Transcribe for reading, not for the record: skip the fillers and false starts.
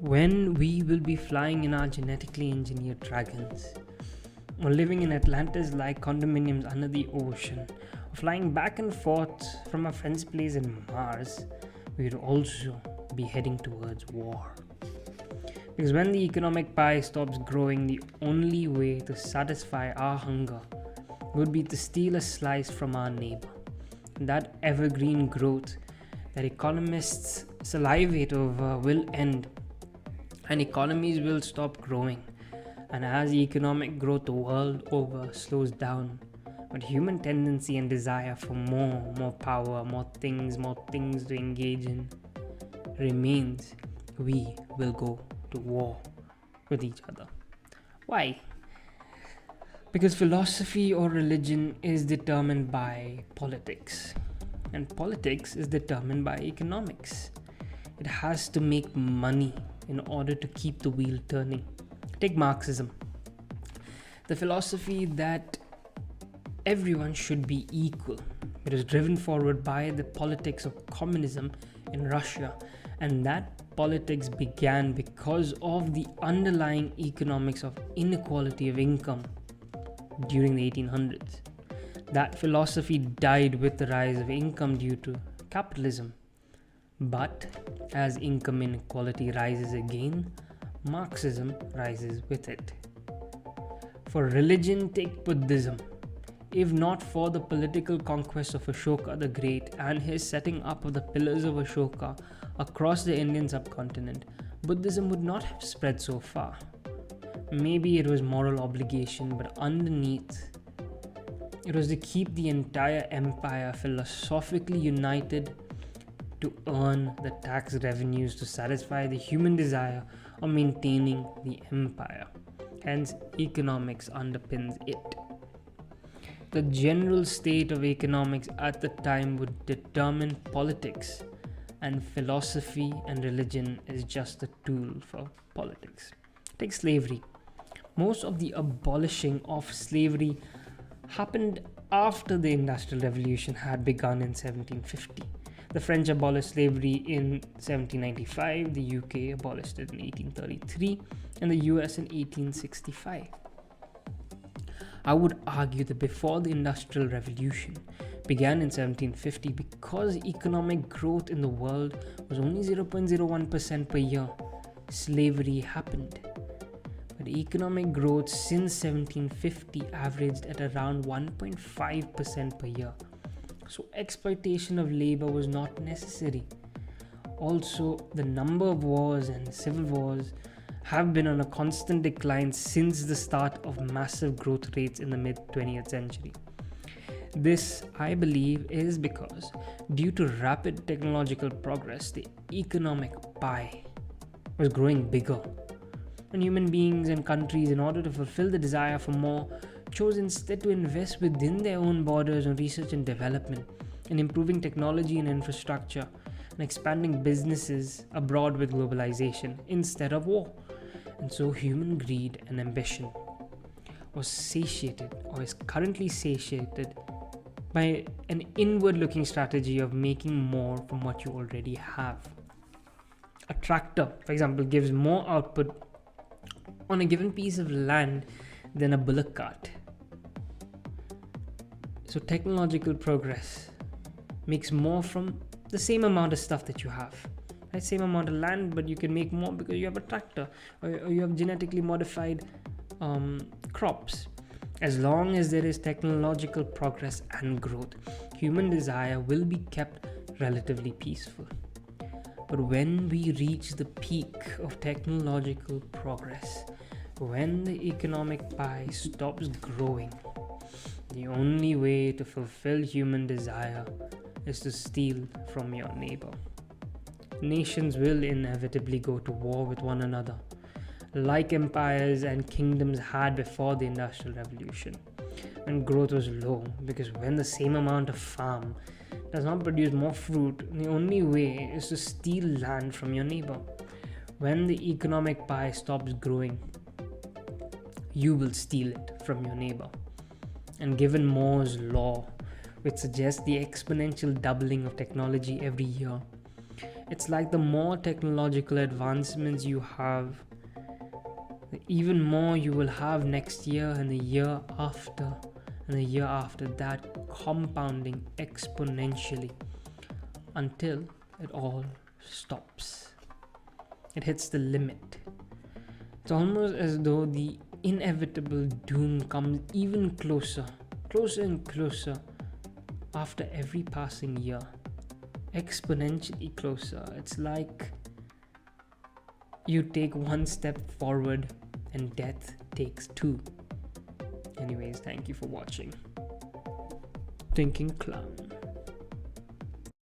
When we will be flying in our genetically engineered dragons, or living in Atlantis like condominiums under the ocean, or flying back and forth from a friend's place in Mars, we would also be heading towards war. Because when the economic pie stops growing, the only way to satisfy our hunger would be to steal a slice from our neighbor. And that evergreen growth that economists salivate over will end, and economies will stop growing. And as economic growth the world over slows down, but human tendency and desire for more power, more things to engage in remains, we will go to war with each other. Why? Because philosophy or religion is determined by politics, and politics is determined by economics. It has to make money in order to keep the wheel turning. Take Marxism, the philosophy that everyone should be equal. It was driven forward by the politics of communism in Russia, and that politics began because of the underlying economics of inequality of income during the 1800s. That philosophy died with the rise of income due to capitalism. But as income inequality rises again, Marxism rises with it. For religion, take Buddhism. If not for the political conquest of Ashoka the Great and his setting up of the pillars of Ashoka across the Indian subcontinent, Buddhism would not have spread so far. Maybe it was moral obligation, but underneath, it was to keep the entire empire philosophically united to earn the tax revenues to satisfy the human desire of maintaining the empire. Hence, economics underpins it. The general state of economics at the time would determine politics, and philosophy and religion is just a tool for politics. Take slavery. Most of the abolishing of slavery happened after the Industrial Revolution had begun in 1750. The French abolished slavery in 1795, the UK abolished it in 1833, and the US in 1865. I would argue that before the Industrial Revolution began in 1750, because economic growth in the world was only 0.01% per year, slavery happened. But economic growth since 1750 averaged at around 1.5% per year. So exploitation of labor was not necessary. Also, the number of wars and civil wars have been on a constant decline since the start of massive growth rates in the mid 20th century. This, I believe, is because due to rapid technological progress, the economic pie was growing bigger. And human beings and countries, in order to fulfill the desire for more, chose instead to invest within their own borders on research and development, in improving technology and infrastructure, and expanding businesses abroad with globalization instead of war. And so human greed and ambition was satiated, or is currently satiated, by an inward-looking strategy of making more from what you already have. A tractor, for example, gives more output on a given piece of land than a bullock cart. So technological progress makes more from the same amount of stuff that you have. Right? Same amount of land, but you can make more because you have a tractor, or you have genetically modified crops. As long as there is technological progress and growth, human desire will be kept relatively peaceful. But when we reach the peak of technological progress, when the economic pie stops growing, the only way to fulfill human desire is to steal from your neighbor. Nations will inevitably go to war with one another, like empires and kingdoms had before the Industrial Revolution, when growth was low, because when the same amount of farm does not produce more fruit, the only way is to steal land from your neighbor. When the economic pie stops growing, you will steal it from your neighbor. And given Moore's law, which suggests the exponential doubling of technology every year, It's like the more technological advancements you have, the even more you will have next year and the year after and the year after that, compounding exponentially until it all stops. It hits the limit. It's almost as though the inevitable doom comes even closer and closer after every passing year. Exponentially closer. It's like you take one step forward and death takes two. Anyways, thank you for watching. Thinking Clown.